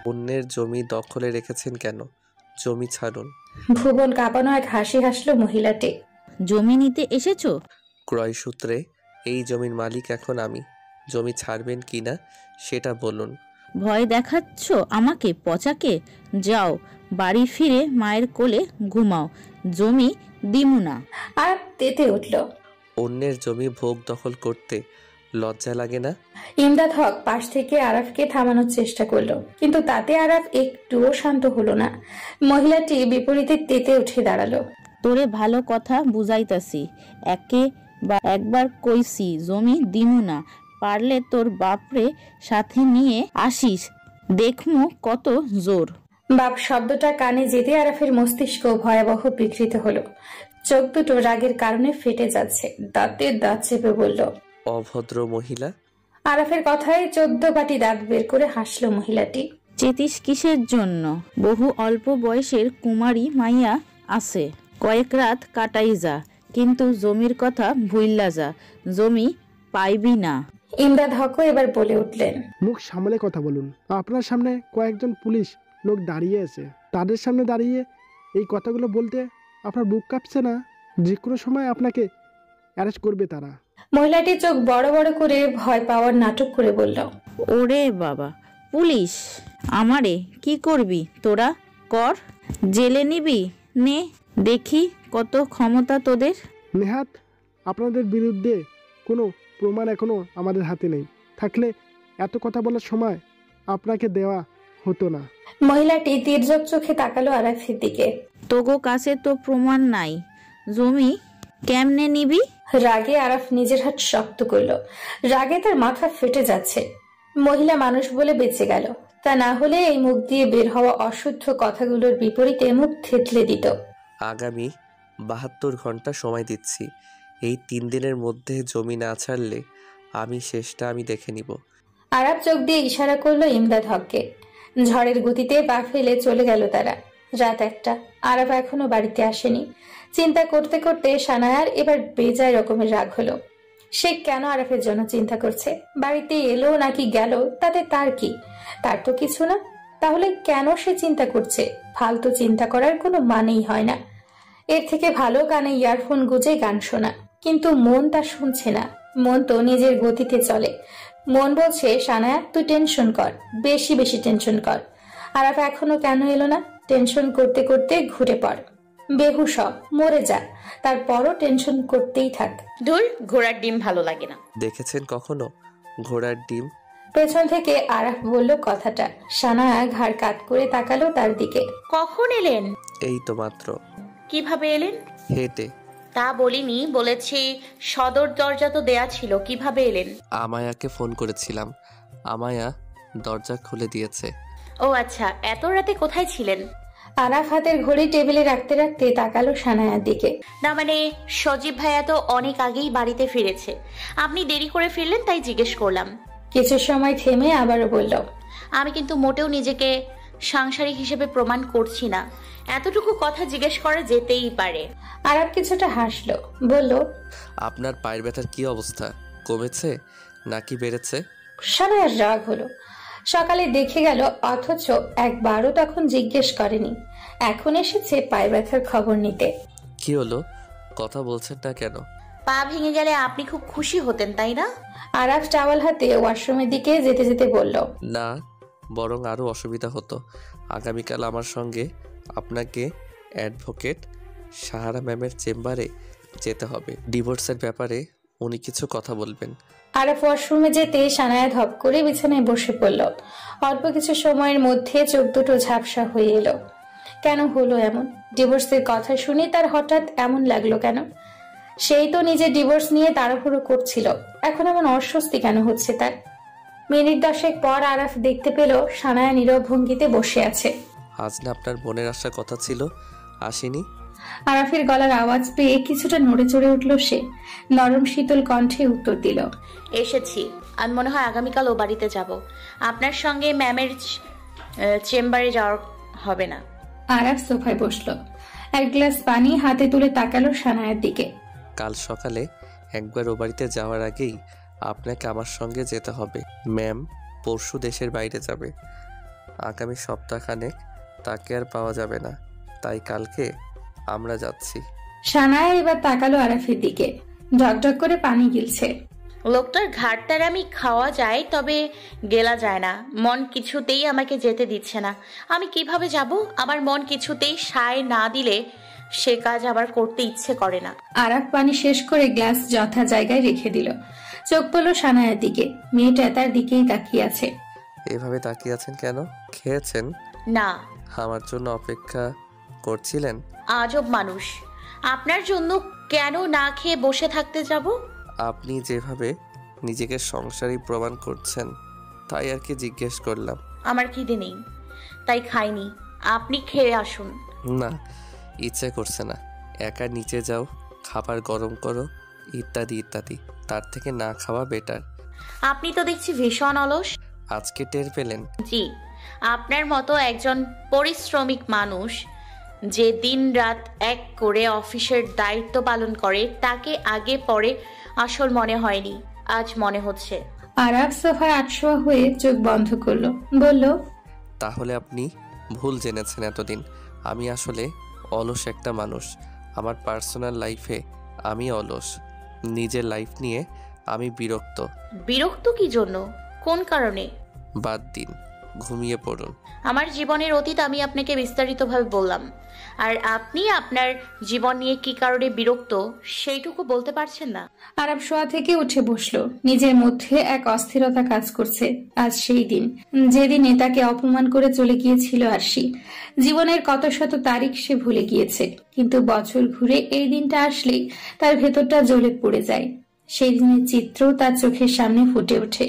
অন্যের জমি দখলে রেখেছেন কেন? জমি ছাড়ুন। ভুবন কাঁপানো এক হাসি হাসল মহিলাটি। জমি নিতে এসেছো? ক্রয়সূত্রে এই জমির মালিক এখন আমি। জমি ছাড়বেন কি না সেটা বলুন। ভয় দেখাচ্ছ আমাকে পচাকে? যাও বাড়ি ফিরে মায়ের কোলে ঘুমাও, জমি দিমু না। আর তেতে উঠল। অন্যের জমি ভোগ দখল করতে লজ্জা লাগে না? ইমদাদ হক পাশ থেকে আরাফকে থামানোর চেষ্টা করলো, কিন্তু তাতে আরাফ একটুও শান্ত হলো না। মহিলাটি বিপরীতে তেতে উঠে দাঁড়ালো। তোরে ভালো কথা বুঝাইতাছি, একবার কইছি জমি দিমু না, পারলে তোর বাপরে সাথে নিয়ে আসিস, দেখমু কত জোর। বাপ শব্দটা কানে যেতে আরাফের মস্তিষ্ক ভয়াবহ বিকৃত হলো। চোখ দুটো রাগের কারণে ফেটে যাচ্ছে, দাঁতে দাঁত চেপে বলল, অভদ্র মহিলা। আরাফের কথায় 14 বাটি দাঁত বের করে হাসলো মহিলাটি। চেতিস কিসের জন্য? বহু অল্প বয়সের কুমারী মাইয়া আছে, কয়েক রাত কাটাই যা, কিন্তু জমির কথা ভুইল্লা যা, জমি পাইবি না। ইমদাদ হক এবার বলে উঠলেন, মুখ সামলে কথা বলুন। আপনার সামনে কয়েকজন পুলিশ লোক দাঁড়িয়ে আছে, তাদের সামনে দাঁড়িয়ে এই কথাগুলো বলতে আপনার বুক কাঁপছে না? যে কোনো সময় আপনাকে অ্যারেস্ট করবে তারা। মহিলাটি চোখ বড় বড় করে ভয় পাওয়ার নাটক করে বলল, ওরে বাবা, পুলিশ! আমারে কি করবি তোরা? কর, জেলে নিবি, নে দেখি কত ক্ষমতা তোদের। নেহাত আপনাদের বিরুদ্ধে কোনো প্রমাণ এখনো আমাদের হাতে নেই, থাকলে এত কথা বলার সময় আপনাকে দেওয়া হতো না। মহিলাটি তীর্যক চোখে তাকালো আরাফের দিকে। তোগো কাছে তো প্রমাণ নাই, জমি কেমনে নিবি? রাগে আরাফ নিজের হাত শক্ত করলো। রাগে তার মাথা ফেটে যাচ্ছে। মহিলা মানুষ বলে বেঁচে গেল, তা না হলে এই মুখ দিয়ে বের হওয়া অশুদ্ধ কথাগুলোর বিপরীতে মুখ থেতলে দিত। আগামী 72 ঘন্টা সময় দিচ্ছি। এই 3 দিনের মধ্যে জমি না ছাড়লে শেষটা আমি দেখে নিব। আরাফ চোখ দিয়ে ইশারা করলো ইমদাদ হককে। ঝড়ের গতিতে পা ফেলে চলে গেল তারা। রাত 1টা, আরাফ এখনো বাড়িতে আসেনি। চিন্তা করতে করতে সানায়ার এবার বেজায় রকমের রাগ হলো। সে কেন আরাফের জন্য চিন্তা করছে? বাড়িতে এলো নাকি গেল তাতে তার কি? তার তো কিছু না। তাহলে কেন সে চিন্তা করছে? ফালতু চিন্তা করার কোনো মানেই হয় না। এর থেকে ভালো কানে ইয়ারফোন গুজে গান শোনা। কিন্তু মন তা শুনছে না। মন তো নিজের গতিতে চলে। মন বলছে, সানায়া তুই টেনশন কর, বেশি বেশি টেনশন কর। আরাফ এখনো কেন এলো না? টেনশন করতে করতে ঘুরে পড়, বেহুশ হ, মরে যা, তারপরও টেনশন করতেই থাক। ধুর, ঘোড়ার ডিম ভালো লাগে না। দেখেছেন কখনো ঘোড়ার ডিম? পেছন থেকে আরাফ বলল কথাটা। সানায়া ঘাড় কাত করে তাকালো তার দিকে। কখন এলেন? এই তো মাত্র। কিভাবে এলেন? হেঁটে। তা বলিনি, বলেছি সদর দরজা তো দেয়া ছিল, কিভাবে এলেন? আমায়াকে ফোন করেছিলাম, আমায়া দরজা খুলে দিয়েছে। ও আচ্ছা, এত রাতে কোথায় ছিলেন? আরাফ হাতের ঘড়ি টেবিলে রাখতে রাখতে তাকালো সানায়ার দিকে। না মানে, সজীব ভাইয়া তো অনেক আগেই বাড়িতে ফিরেছে, আপনি দেরি করে ফিরলেন তাই জিজ্ঞেস করলাম। কিছু সময় থেমে আবারও বলল, আমি কিন্তু মোটেও নিজেকে সাংসারিক হিসেবে প্রমাণ করছি না, এতটুকু কথা জিজ্ঞেস করা যেতেই পারে। আরাফ কিছুটা হাসলো, বলল, আপনার পায়ের ব্যথার কি অবস্থা? কমেছে নাকি বেড়েছে? সানায়ার রাগ হলো। সকালে দেখে গেল অথচ একবারও তখন জিজ্ঞেস করেনি। এখন এসেছে পায়ে ব্যথার খবর নিতে। কি হলো, কথা বলছেন না কেন? পা ভেঙে গেলে আপনি খুব খুশি হতেন তাই না? আরাফ টাওয়াল হাতে ওয়াশরুমের দিকে যেতে যেতে বলল, না, বরং আরো অসুবিধা হতো। আগামীকাল আমার সঙ্গে আপনাকে অ্যাডভোকেট সাহারা ম্যামের চেম্বারে যেতে হবে। ডিভোর্সের ব্যাপারে উনি কিছু কথা বলবেন। আরাফ ওয়াশরুমে যেতে সানায়া ধপ করে বিছানায় বসে পড়ল। অল্প কিছু সময়ের মধ্যে চোখ দুটো ঝাপসা হয়ে এলো। কেন হলো এমন? ডিভোর্সের কথা শুনে তার হঠাৎ এমন লাগলো কেন? সেই তো নিজে ডিভোর্স নিয়ে তাড়াহুড়ো করছিল, এখন এমন অস্বস্তি কেন হচ্ছে তার? মিনিট 10 পর আরাফ দেখতে পেল সানায়া নীরব ভঙ্গিতে বসে আছে। আজ না আপনার বোনের আসার কথা ছিল, আসেনি? আরাফের গলার আওয়াজ পেয়ে কিছুটা নড়ে চড়ে উঠল সে। নরম শীতল কণ্ঠে উত্তর দিল, এসেছি। আমি মনে হয় আগামীকাল ও বাড়িতে যাব, আপনার সঙ্গে ম্যামের চেম্বারে যাওয়ার হবে না। আরাফ সোফায় বসলো, এক গ্লাস পানি হাতে তুলে তাকালো সানায়ার দিকে। কাল সকালে একবার ও বাড়িতে যাওয়ার আগেই আপনাকে আমার সঙ্গে যেতে হবে। ম্যাম পরশু দেশের বাইরে যাবে, আগামী সপ্তাহখানেক তাকে আর পাওয়া যাবে না, তাই কালকে আমরা যাচ্ছি। সানায়া এবার তাকালো আরাফের দিকে, ঢকঢক করে পানি গিলছে। লোকটার ঘাটটার আমি খাওয়া যায়, তবে গেলা যায় না। মন কিছুতেই আমাকে যেতে দিচ্ছে না। আমি কিভাবে যাব? আমার মন কিছুতেই সায় না দিলে সে কাজ আবার করতে ইচ্ছে করে না। আরাফ পানি শেষ করে গ্লাস যথা জায়গায় রেখে দিল। চোখ পড়ল সানায়ার দিকে, মেয়েটা তার দিকেই তাকিয়ে আছে। এভাবে তাকিয়ে আছেন কেন? খেয়েছেন? না। আমার জন্য অপেক্ষা করছিলেন? আজব মানুষ, আপনার জন্য কেন না খেয়ে বসে থাকতে যাব? আপনি যেভাবে নিজেকে সংসারী প্রমাণ করছেন, তাই আর কি জিজ্ঞেস করলাম। আমার খিদে নেই, তাই খাইনি। আপনি খেয়ে আসুন। না, ইচ্ছে করছে না। একা নিচে যাও, খাবার গরম করো, ইত্যাদি ইত্যাদি। তার থেকে না খাওয়া বেটার। আপনি তো দেখছি ভীষণ অলস। আজকে টের পেলেন? জি, আপনার মতো একজন পরিশ্রমিক মানুষ যে দিন রাত এক করে অফিসের দায়িত্ব পালন করে, তাকে আগে পরে আসল মনে হয়নি, আজ মনে হচ্ছে। আরাফ সোফায় আটশোয়া হয়ে চোখ বন্ধ করলো, বলল, তাহলে আপনি ভুল জেনেছেন এতদিন। আমি আসলে অলস একটা মানুষ। আমার পার্সোনাল লাইফে আমি অলস। নিজের লাইফ নিয়ে আমি বিরক্ত। বিরক্ত কি জন্য? কোন কারণে? বাদ দিন, ঘুমিয়ে পড়ুন। আমার জীবনের অতীত আমি আপনাকে বিস্তারিতভাবে বললাম, আর আপনি আপনার জীবন নিয়ে কি কারণে বিরক্ত সেইটুকু বলতে পারছেন না। আরাফ শোয়া থেকে উঠে বসলো। নিজের মধ্যে এক অস্থিরতা কাজ করছে। আজ সেই দিন, যেদিনে তাকে অপমান করে চলে গিয়েছিল আরশি। জীবনের কত শত তারিখ সে ভুলে গিয়েছে, কিন্তু বছর ঘুরে এই দিনটা আসলেই তার ভেতরটা জ্বলে পড়ে যায়। সেই দিনের চিত্র তার চোখের সামনে ফুটে ওঠে।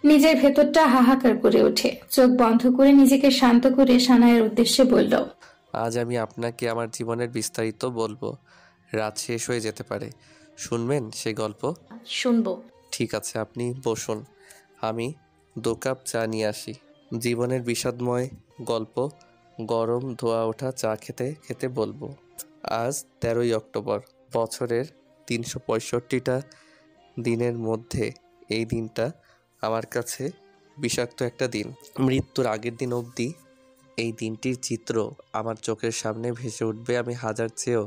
নিজের ভেতরটা হাহাকার করে ওঠে। চোখ বন্ধ করে নিজেকে শান্ত করে সানায়ের উদ্দেশ্যে বলল, আজ আমি আপনাকে আমার জীবনের বিস্তারিত বলবো। রাত শেষ হয়ে যেতে পারে। শুনবেন সেই গল্প? শুনবো। ঠিক আছে, আপনি বসুন, আমি 2 কাপ চা নিয়ে আসি। জীবনের বিষাদময় গল্প গরম ধোয়া ওঠা চা খেতে খেতে বলবো। আজ 13ই অক্টোবর। বছরের 365টা দিনের মধ্যে এই দিনটা আমার কাছে বিষাক্ত একটা দিন। মৃত্যুর আগের দিন অবধি এই দিনটির চিত্র আমার চোখের সামনে ভেসে উঠবে। আমি হাজার চেয়েও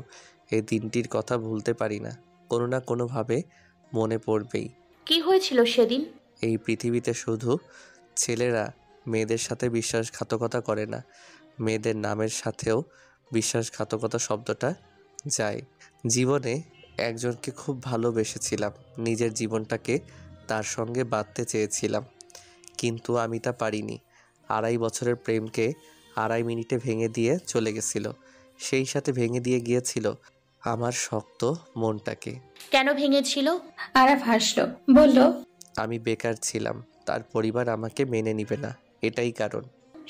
এই দিনটির কথা ভুলতে পারি না। কোনো না কোনোভাবে মনে পড়বেই। কি হয়েছিল সেদিন? এই পৃথিবীতে শুধু ছেলেরা মেয়েদের সাথে বিশ্বাসঘাতকতা করে না, মেয়েদের নামের সাথেও বিশ্বাসঘাতকতা শব্দটা যায়। জীবনে একজনকে খুব ভালোবেসেছিলাম, নিজের জীবনটাকে তার সঙ্গে বাঁধতে চেয়েছিলাম, কিন্তু আমি তা পারিনি। 2.5 বছরের প্রেমকে 2.5 মিনিটে ভেঙে দিয়ে চলে গেছিল। সেই সাথে ভেঙে দিয়ে গিয়েছিল আমার শক্ত মনটাকে। কেন ভেঙেছিল? আরাফ হাসলো, বলল, আমি বেকার ছিলাম, তার পরিবার আমাকে মেনে নিবে না, এটাই কারণ।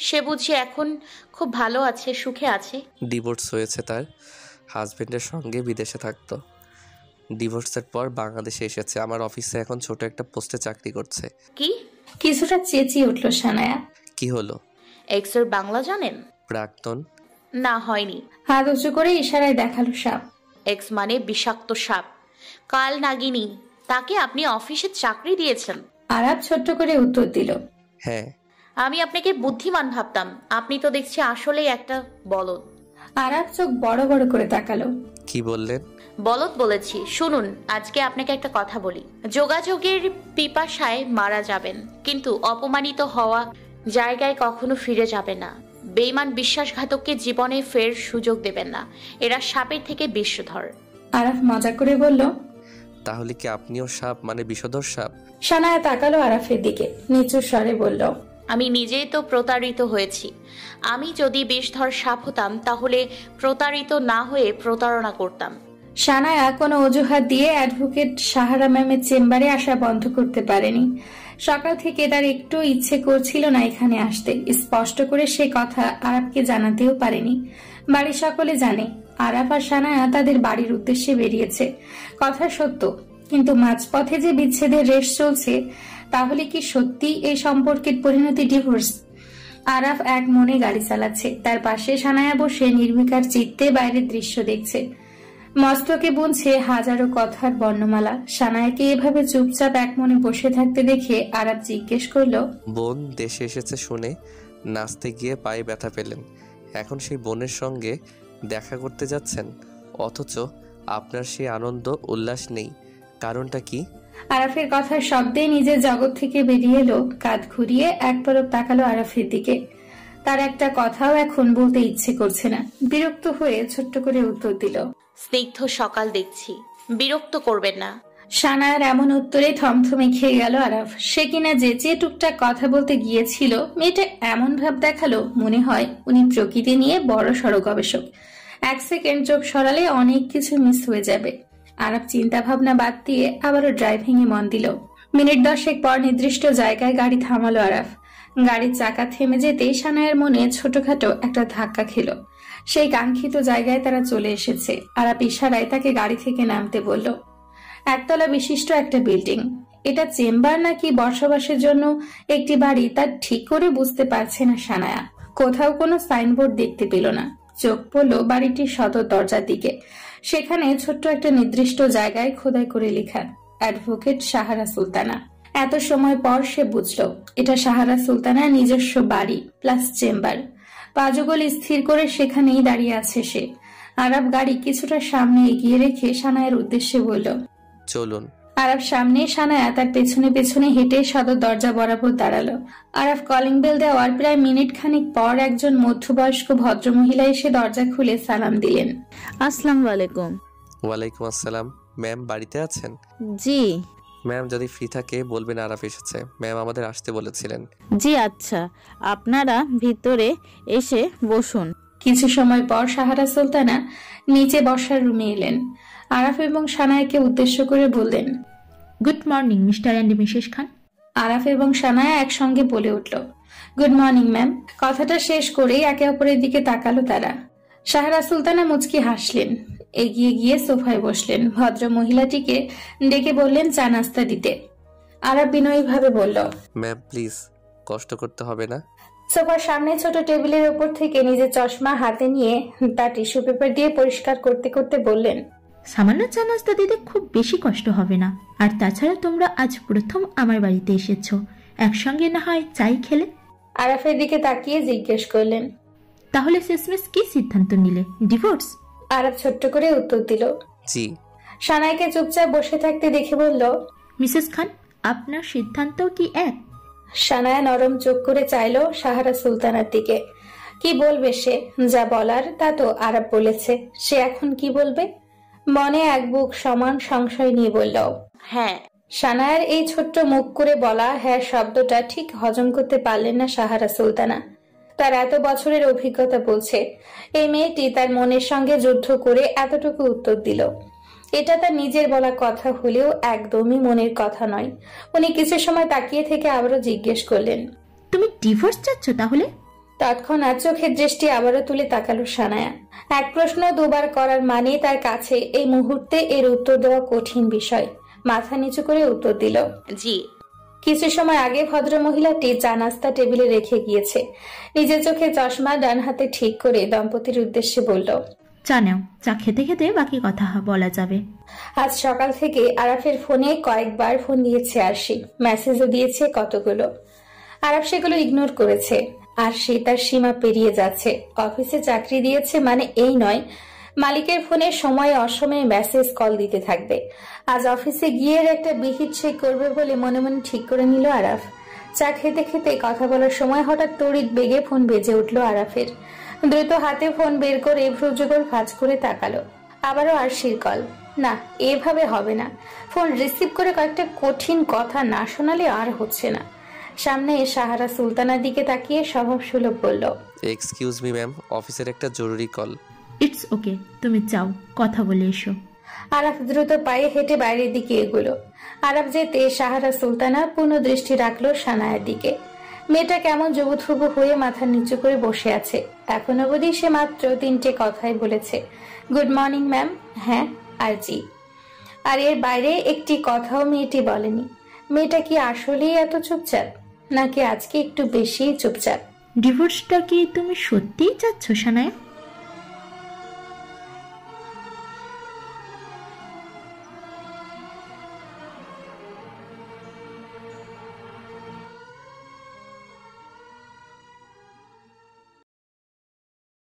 সে বুঝি এখন খুব ভালো আছে, সুখে আছে? ডিভোর্স হয়েছে, তার হাজবেন্ডের সঙ্গে বিদেশে থাকতো। ডিভোর্সের পর বাংলাদেশে এসেছে। আমার অফিসে এখন ছোট একটা পোস্টে চাকরি করছে। কি? কিছুটা চেঁচিয়ে উঠল সানায়া। কি হলো? এক্সের বাংলা জানেন? প্রাক্তন। না, হয়নি। হাত উঁচু করে ইশারায় দেখালো সাপ। এক্স মানে বিষাক্ত সাপ, কাল নাগিনী। তাকে আপনি অফিসে চাকরি দিয়েছেন? আরাফ ছোট্ট করে উত্তর দিল, হ্যাঁ। আমি আপনাকে বুদ্ধিমান ভাবতাম, আপনি তো দেখছি আসলেই একটা বলদ। আরাফ চোখ বড় বড় করে তাকালো। কি বললেন? বলদ বলেছি। শুনুন, আজকে আপনাকে একটা কথা বলি। যোগাযোগের পিপাসায় মারা যাবেন, কিন্তু অপমানিত হওয়া জায়গায় কখনো ফিরে যাবে না। বেঈমান বিশ্বাসঘাতককে জীবনে ফের সুযোগ দেবেন না, এরা সাপের থেকে বিষধর। আরাফ মজা করে বলল, তাহলে কি আপনিও সাপ, মানে বিষধর সাপ? সানায়া তাকালো আরাফের দিকে, নিচু স্বরে বলল, আমি নিজেই তো প্রতারিত হয়েছি। আমি যদি বিষধর সাপ হতাম তাহলে প্রতারিত না হয়ে প্রতারণা করতাম। সানায়া কোনো অজুহাত দিয়ে অ্যাডভোকেট সাহারা ম্যামের চেম্বারে আসা বন্ধ করতে পারেনি। সকাল থেকে তার একটু ইচ্ছে করছিল না এখানে আসতে। স্পষ্ট করে সে কথা আরাফকে জানাতেও পারেনি। বাড়ির সকলে জানে আরাফ আর সানায়া তাদের বাড়ির উদ্দেশ্যে বেরিয়েছে। কথা সত্য, কিন্তু মাঝপথে যে বিচ্ছেদের রেশ চলছে, তাহলে কি সত্যি এই সম্পর্কের পরিণতি ডিভোর্স? আরাফ এক মনে গাড়ি চালাচ্ছে, তার পাশে সানায়া বসে নির্বিকার চিত্তে বাইরের দৃশ্য দেখছে। মস্তকে বুনছে হাজারো কথার বর্ণমালা। সানায়াকে এভাবে চুপচাপ এক মনে বসে থাকতে দেখে আরাফ জিজ্ঞেস করলো, বোন দেশে এসেছে শুনে নাচতে গিয়ে পায়ে ব্যথা পেলেন, এখন সেই বোনের সঙ্গে দেখা করতে যাচ্ছেন, অথচ আপনার সেই আনন্দ উল্লাস নেই, কারণটা কি? আরাফের কথার শব্দে নিজের জগৎ থেকে বেরিয়ে এলো, কাঁধ ঘুরিয়ে এক পলক তাকালো আরাফের দিকে। তার একটা কথাও এখন বলতে ইচ্ছে করছে না। বিরক্ত হয়ে ছোট্ট করে উত্তর দিল, স্নিগ্ধ সকাল দেখছি, বিরক্ত করবেন না। সানায়ার এমন উত্তরে থমথমে খেয়ে গেল আরাফ। সে কিনা যে টুকটাক কথা বলতে গিয়েছিল, মেয়েটা এমন ভাব দেখালো মনে হয় উনি প্রকৃতি নিয়ে বড় সড় গবেষক। এক সেকেন্ড চোখ সরালে অনেক কিছু মিস হয়ে যাবে। আরাফ চিন্তা ভাবনা বাদ দিয়ে আবারও ড্রাইভিং এ মন দিল। মিনিট 10 পর নির্দিষ্ট জায়গায় গাড়ি থামালো আরাফ। গাড়ির চাকা থেমে যেতেই সানায়ার মনে ছোটখাটো একটা ধাক্কা খেলো। সেই কাঙ্ক্ষিত জায়গায় তারা চলে এসেছে। আরাফ ইশারায় তাকে গাড়ি থেকে নামতে বলল। একতলা বিশিষ্ট একটা বিল্ডিং। এটা চেম্বার নাকি বসবাসের জন্য একটি বাড়ি তার ঠিক করে বুঝতে পারছে না সানায়া। কোথাও কোনো সাইনবোর্ড দেখতে পেল না। চোখ পড়ল বাড়িটির সদর দরজার দিকে। সেখানে ছোট্ট একটা নির্দিষ্ট জায়গায় খোদাই করে লেখা, অ্যাডভোকেট সাহারা সুলতানা। এত সময় পর সে বুঝলো এটা সাহারা সুলতানার নিজস্ব বাড়ি প্লাস চেম্বার। পাজুগল স্থির করে সেখানেই দাঁড়িয়ে আছে সে। আরাফ গাড়ি কিছুটা সামনে এগিয়ে রেখে সানায়ার উদ্দেশ্যে বলল, চলুন। আরাফ সামনে, সানায়া তার পেছনে পেছনে হেঁটে সদর দরজা বরাবর দাঁড়ালো। আরাফ কলিং বেল দেওয়ার প্রায় মিনিট খানিক পর একজন মধ্যবয়স্ক ভদ্রমহিলা এসে দরজা খুলে সালাম দিলেন। আসসালামু আলাইকুম। ওয়ালাইকুম আসসালাম। ম্যাম বাড়িতে আছেন? জি। ম্যাম যদি ফ্রি থাকে বলবেন আরাফ এসেছে, ম্যাম আমাদের আসতে বলেছিলেন। জি আচ্ছা, আপনারা ভিতরে এসে বসুন। কিছু সময় পর সাহারা সুলতানা নিচে বসার রুমে এলেন। আরাফ এবং সানায়াকে উদ্দেশ্য করে বললেন, good morning Mr and Mrs Khan. Araf এবং সানায়া একসঙ্গে বলে উঠল, গুড মর্নিং ম্যাম। কথাটা শেষ করেই একে অপরের দিকে তাকালো তারা। সাহারা সুলতানা মুচকি হাসলেন, এগিয়ে গিয়ে সোফায় বসলেন। ভদ্র মহিলাটিকে ডেকে বললেন চা নাস্তা দিতে। আরাফ বিনয়ীভাবে বলল, ম্যাম প্লিজ, কষ্ট করতে হবে না। সোফার সামনে ছোট টেবিলের উপর থেকে নিজের চশমা হাতে নিয়ে তা টিস্যু পেপার দিয়ে পরিষ্কার করতে করতে বললেন, সামান্য চা নাস্তা দিতে খুব বেশি কষ্ট হবে না। আর তাছাড়া তোমরা আজ প্রথম আমার বাড়িতে এসেছো, একসঙ্গে না হয় চাই খেলে। আরাফের দিকে তাকিয়ে জিজ্ঞেস করলেন, তাহলে শেষমেশ কি সিদ্ধান্ত নিলে? ডিভোর্স? আরাফ ছোট্ট করে উত্তর দিল। জি। সানাইকে চুপচাপ বসে থাকতে দেখে বলল, মিসেস খান আপনার সিদ্ধান্ত কি এক? সানায়া নরম চোখ করে চাইল সাহারা সুলতানার দিকে। কি বলবে সে? যা বলার তা তো আরাফ বলেছে, সে এখন কি বলবে? মনে এক বুক সমান সংশয় নিয়ে বলল, হ্যাঁ। সানায়ার এই ছোট্ট মুখ করে বলা হ্যাঁ শব্দটা ঠিক হজম করতে পারলেন না সাহারা সুলতানা। তার এত বছরের অভিজ্ঞতা বলছে এই মেয়েটি তার মনের সঙ্গে যুদ্ধ করে এতটুকু উত্তর দিল। এটা তার নিজের বলা কথা হলেও একদমই মনের কথা নয়। উনি কিছু সময় তাকিয়ে থেকে আবারও জিজ্ঞেস করলেন, তুমি ডিভোর্স চাচ্ছ তাহলে? তৎক্ষণাৎ চোখের দৃষ্টি আবারও তুলে তাকালো সানায়া। এক প্রশ্ন দুবার করার মানে তার কাছে এই মুহূর্তে এর উত্তর দেওয়া কঠিন বিষয়। মাথা নিচু করে উত্তর দিল, জি। কিছু সময় আগে ভদ্র মহিলাটি চা নাস্তা টেবিলে রেখে গিয়েছে। নিজের চোখে চশমা ডান হাতে ঠিক করে দম্পতির উদ্দেশ্যে বলল, চা নাও, চা খেতে খেতে বাকি কথা বলা যাবে। আজ সকাল থেকে আরাফের ফোনে কয়েকবার ফোন দিয়েছে আরশি, মেসেজও দিয়েছে কতগুলো। আরাফ সেগুলো ইগনোর করেছে। আর সে তার সীমা পেরিয়ে যাচ্ছে। অফিসে চাকরি দিয়েছে মানে এই নয় মালিকের ফোনে সময়ে অসময়ে মেসেজ কল দিতে থাকবে। আজ অফিসে গিয়ে একটা বিহিত সে করবে বলে মনে মনে ঠিক করে নিল আরাফ। চা খেতে খেতে কথা বলার সময় হঠাৎ তড়িৎ বেগে ফোন বেজে উঠল আরাফের। দ্রুত হাতে ফোন বের করে ভ্রুযুগল ভাঁজ করে তাকালো। আবারও আরশির কল। না, এভাবে হবে না। ফোন রিসিভ করে কয়েকটা কঠিন কথা না শোনালে আর হচ্ছে না। সামনে সাহারা সুলতানার দিকে তাকিয়ে স্বভাবসুলভ বলল, এক্সকিউজ মি ম্যাম, অফিসের একটা জরুরি কল। ইটস ওকে, তুমি যাও, কথা বলে এসো। আরাফ দ্রুত পায়ে হেঁটে বাইরের দিকে এগোলো। আরাফ যেতে সাহারা সুলতানা পূর্ণ দৃষ্টি রাখলো সানায়ার দিকে। মেয়েটা কেমন জবুথুবু হয়ে মাথা নিচু করে বসে আছে। এখন অবধি সে মাত্র 3টে কথাই বলেছে, গুড মর্নিং ম্যাম, হ্যাঁ আর জি। আর এর বাইরে একটি কথাও মেয়েটি বলেনি। মেয়েটা কি আসলেই এত চুপচাপ, নাকি আজকে একটু বেশি চুপচাপ? ডিভোর্সটা কি তুমি সত্যিই চাচ্ছ সানায়া?